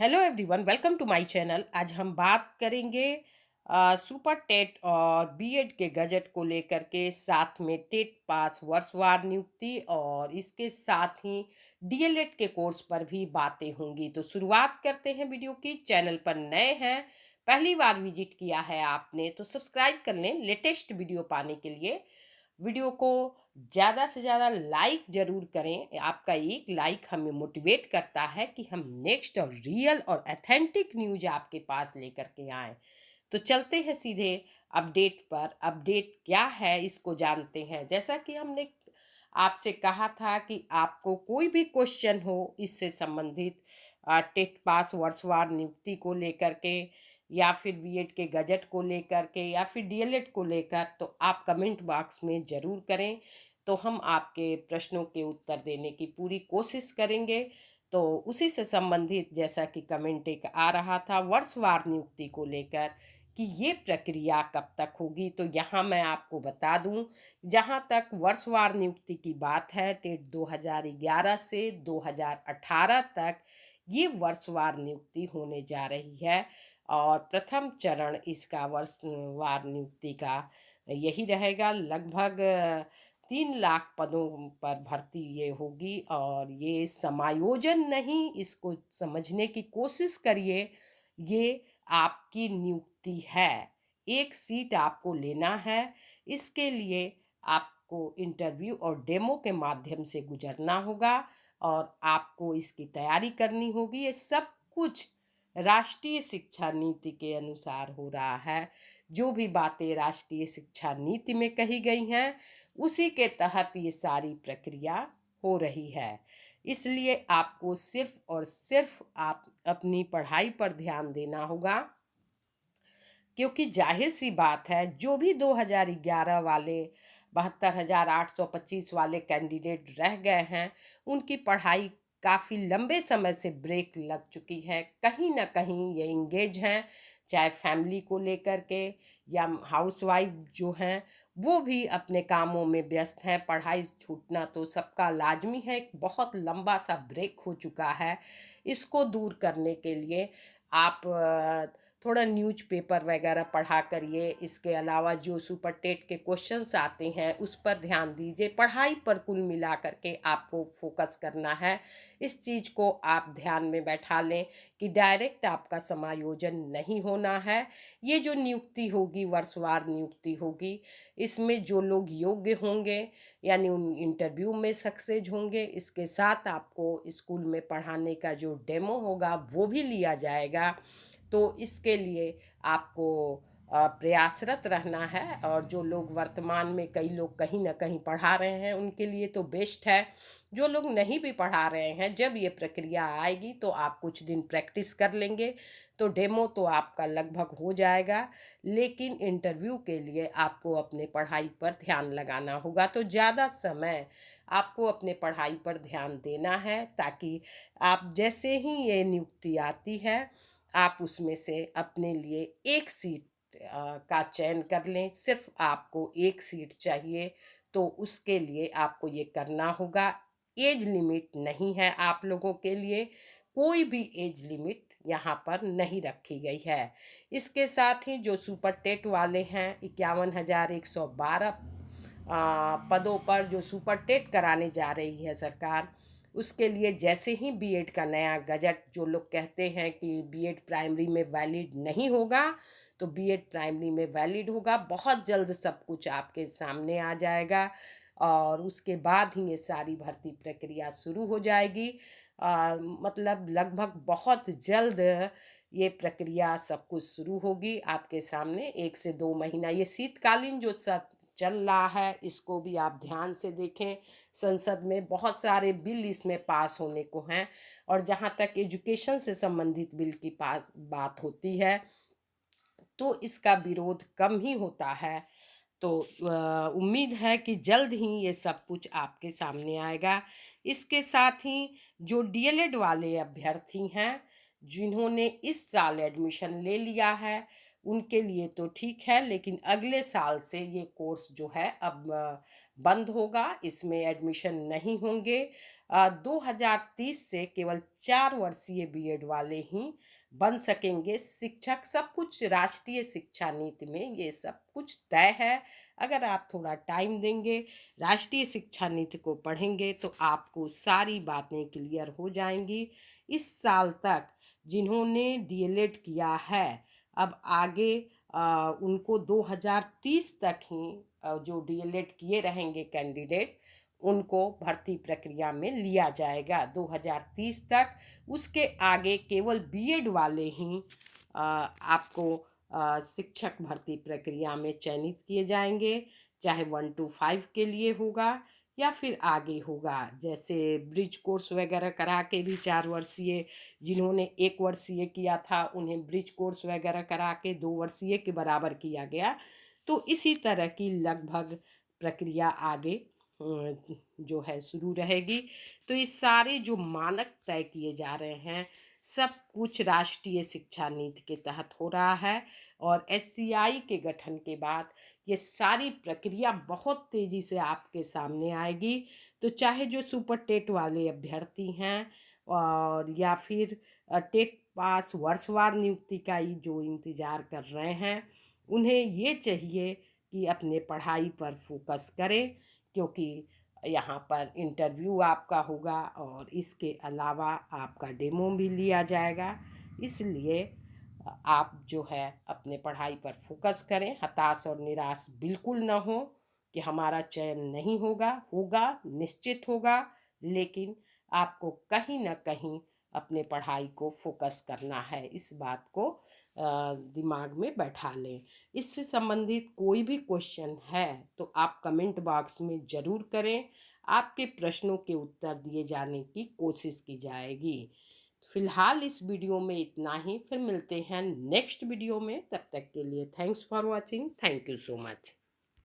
Hello everyone, welcome to my channel. आज हम बात करेंगे सुपर टेट और बीएड के गजट को लेकर के, साथ में टेट पास वर्षवार नियुक्ति और इसके साथ ही डीएलएड के कोर्स पर भी बातें होंगी। तो शुरुआत करते हैं वीडियो की। चैनल पर नए हैं, पहली बार विजिट किया है आपने तो सब्सक्राइब कर लें लेटेस्ट वीडियो पाने के लिए। वीडियो को ज़्यादा से ज़्यादा लाइक ज़रूर करें। आपका एक लाइक हमें मोटिवेट करता है कि हम नेक्स्ट और रियल और ऑथेंटिक न्यूज आपके पास लेकर के आएँ। तो चलते हैं सीधे अपडेट पर। अपडेट क्या है इसको जानते हैं। जैसा कि हमने आपसे कहा था कि आपको कोई भी क्वेश्चन हो इससे संबंधित, टेट पास वर्षवार नियुक्ति को लेकर के या फिर बीएड के गजट को लेकर के या फिर डीएलएड को लेकर, तो आप कमेंट बॉक्स में ज़रूर करें। तो हम आपके प्रश्नों के उत्तर देने की पूरी कोशिश करेंगे। तो उसी से संबंधित जैसा कि कमेंट एक आ रहा था वर्षवार नियुक्ति को लेकर कि ये प्रक्रिया कब तक होगी, तो यहाँ मैं आपको बता दूं, जहाँ तक वर्षवार नियुक्ति की बात है, टेट 2011 से 2018 तक ये वर्षवार नियुक्ति होने जा रही है। और प्रथम चरण इसका वर्षवार नियुक्ति का यही रहेगा। लगभग 3 लाख पदों पर भर्ती ये होगी। और ये समायोजन नहीं, इसको समझने की कोशिश करिए। ये आपकी नियुक्ति है, एक सीट आपको लेना है। इसके लिए आपको इंटरव्यू और डेमो के माध्यम से गुजरना होगा और आपको इसकी तैयारी करनी होगी। ये सब कुछ राष्ट्रीय शिक्षा नीति के अनुसार हो रहा है। जो भी बातें राष्ट्रीय शिक्षा नीति में कही गई हैं उसी के तहत ये सारी प्रक्रिया हो रही है। इसलिए आपको सिर्फ और सिर्फ आप अपनी पढ़ाई पर ध्यान देना होगा, क्योंकि जाहिर सी बात है जो भी 2011 वाले 72,825 वाले कैंडिडेट रह गए हैं, उनकी पढ़ाई काफ़ी लंबे समय से ब्रेक लग चुकी है। कहीं ना कहीं ये इंगेज हैं, चाहे फैमिली को लेकर के या हाउसवाइफ जो हैं वो भी अपने कामों में व्यस्त हैं। पढ़ाई छूटना तो सबका लाजमी है, एक बहुत लंबा सा ब्रेक हो चुका है। इसको दूर करने के लिए आप थोड़ा न्यूज़पेपर वगैरह पढ़ा करिए। इसके अलावा जो सुपर टेट के क्वेश्चंस आते हैं उस पर ध्यान दीजिए। पढ़ाई पर कुल मिला करके आपको फोकस करना है। इस चीज़ को आप ध्यान में बैठा लें कि डायरेक्ट आपका समायोजन नहीं होना है। ये जो नियुक्ति होगी, वर्षवार नियुक्ति होगी, इसमें जो लोग योग्य होंगे यानी उन इंटरव्यू में सक्सेस होंगे, इसके साथ आपको स्कूल में पढ़ाने का जो डेमो होगा वो भी लिया जाएगा। तो इसके लिए आपको प्रयासरत रहना है। और जो लोग वर्तमान में, कई लोग कहीं ना कहीं पढ़ा रहे हैं, उनके लिए तो बेस्ट है। जो लोग नहीं भी पढ़ा रहे हैं, जब ये प्रक्रिया आएगी तो आप कुछ दिन प्रैक्टिस कर लेंगे तो डेमो तो आपका लगभग हो जाएगा। लेकिन इंटरव्यू के लिए आपको अपने पढ़ाई पर ध्यान लगाना होगा। तो ज़्यादा समय आपको अपने पढ़ाई पर ध्यान देना है, ताकि आप जैसे ही ये नियुक्ति आती है आप उसमें से अपने लिए एक सीट का चयन कर लें। सिर्फ आपको एक सीट चाहिए, तो उसके लिए आपको ये करना होगा। एज लिमिट नहीं है आप लोगों के लिए, कोई भी एज लिमिट यहाँ पर नहीं रखी गई है। इसके साथ ही जो सुपर टेट वाले हैं, 51,112 पदों पर जो सुपर टेट कराने जा रही है सरकार, उसके लिए जैसे ही बीएड का नया गजट, जो लोग कहते हैं कि बीएड प्राइमरी में वैलिड नहीं होगा, तो बीएड प्राइमरी में वैलिड होगा। बहुत जल्द सब कुछ आपके सामने आ जाएगा और उसके बाद ही ये सारी भर्ती प्रक्रिया शुरू हो जाएगी। मतलब लगभग बहुत जल्द ये प्रक्रिया सब कुछ शुरू होगी आपके सामने। 1 से 2 महीना ये शीतकालीन जो सब चल रहा है, इसको भी आप ध्यान से देखें। संसद में बहुत सारे बिल इसमें पास होने को हैं। और जहाँ तक एजुकेशन से संबंधित बिल की पास बात होती है, तो इसका विरोध कम ही होता है। तो उम्मीद है कि जल्द ही ये सब कुछ आपके सामने आएगा। इसके साथ ही जो डीएलएड वाले अभ्यर्थी हैं, जिन्होंने इस साल एडमिशन ले लिया है, उनके लिए तो ठीक है, लेकिन अगले साल से ये कोर्स जो है अब बंद होगा, इसमें एडमिशन नहीं होंगे। 2030 से केवल 4 वर्षीय बीएड वाले ही बन सकेंगे शिक्षक। सब कुछ राष्ट्रीय शिक्षा नीति में ये सब कुछ तय है। अगर आप थोड़ा टाइम देंगे, राष्ट्रीय शिक्षा नीति को पढ़ेंगे, तो आपको सारी बातें क्लियर हो जाएंगी। इस साल तक जिन्होंने डीएलएड किया है, अब आगे उनको 2030 तक ही जो डीएलएड किए रहेंगे कैंडिडेट, उनको भर्ती प्रक्रिया में लिया जाएगा 2030 तक। उसके आगे केवल बीएड वाले ही आपको शिक्षक भर्ती प्रक्रिया में चयनित किए जाएंगे, चाहे 1 to 5 के लिए होगा या फिर आगे होगा। जैसे ब्रिज कोर्स वगैरह करा के भी 4 वर्षीय, जिन्होंने 1 वर्षीय किया था उन्हें ब्रिज कोर्स वगैरह करा के 2 वर्षीय के बराबर किया गया। तो इसी तरह की लगभग प्रक्रिया आगे जो है शुरू रहेगी। तो ये सारे जो मानक तय किए जा रहे हैं, सब कुछ राष्ट्रीय शिक्षा नीति के तहत हो रहा है। और एचसीआई के गठन के बाद ये सारी प्रक्रिया बहुत तेज़ी से आपके सामने आएगी। तो चाहे जो सुपर टेट वाले अभ्यर्थी हैं और या फिर टेट पास वर्षवार नियुक्ति का ही जो इंतज़ार कर रहे हैं, उन्हें ये चाहिए कि अपने पढ़ाई पर फोकस करें, क्योंकि यहाँ पर इंटरव्यू आपका होगा और इसके अलावा आपका डेमो भी लिया जाएगा। इसलिए आप जो है अपने पढ़ाई पर फोकस करें, हताश और निराश बिल्कुल ना हो कि हमारा चयन नहीं होगा। होगा, निश्चित होगा, लेकिन आपको कहीं ना कहीं अपने पढ़ाई को फोकस करना है। इस बात को दिमाग में बैठा लें। इससे संबंधित कोई भी क्वेश्चन है तो आप कमेंट बॉक्स में ज़रूर करें। आपके प्रश्नों के उत्तर दिए जाने की कोशिश की जाएगी। फिलहाल इस वीडियो में इतना ही, फिर मिलते हैं नेक्स्ट वीडियो में। तब तक के लिए thanks for watching. Thank you so much.